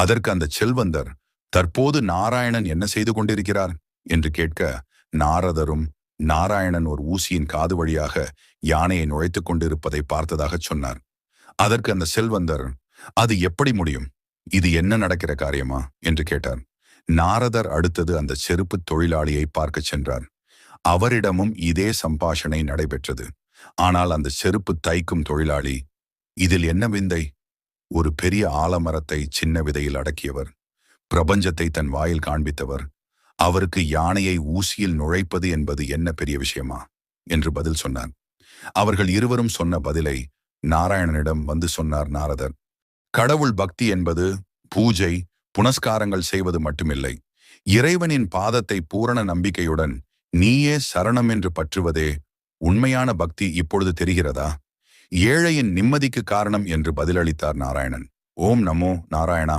அதற்கு அந்த செல்வந்தர், தற்போது நாராயணன் என்ன செய்து கொண்டிருக்கிறார் என்று கேட்க, நாரதரும் நாராயணன் ஒரு ஊசியின் காது வழியாக யானையை நுழைத்துக் கொண்டிருப்பதை பார்த்ததாகச் சொன்னார். அதற்கு அந்த செல்வந்தர், அது எப்படி முடியும்? இது என்ன நடக்கிற காரியமா என்று கேட்டார். நாரதர் அடுத்தது அந்த செருப்பு தொழிலாளியை பார்க்கச் சென்றார். அவரிடமும் இதே சம்பாஷணை நடைபெற்றது. ஆனால் அந்த செருப்பு தைக்கும் தொழிலாளி, இதில் என்ன விந்தை? ஒரு பெரிய ஆலமரத்தை சின்ன விதையில் அடக்கியவர், பிரபஞ்சத்தை தன் வாயில் காண்பித்தவர், அவருக்கு யானையை ஊசியில் நுழைப்பது என்பது என்ன பெரிய விஷயமா என்று பதில் சொன்னார். அவர்கள் இருவரும் சொன்ன பதிலை நாராயணனிடம் வந்து சொன்னார் நாரதர். கடவுள் பக்தி என்பது பூஜை புனஸ்காரங்கள் செய்வது மட்டுமில்லை. இறைவனின் பாதத்தை பூரண நம்பிக்கையுடன் நீயே சரணம் என்று பற்றுவதே உண்மையான பக்தி. இப்பொழுது தெரிகிறதா? ஏழையின் நிம்மதிக்கு காரணம் என்று பதிலளித்தார் நாராயணன். ஓம் நமோ நாராயணா.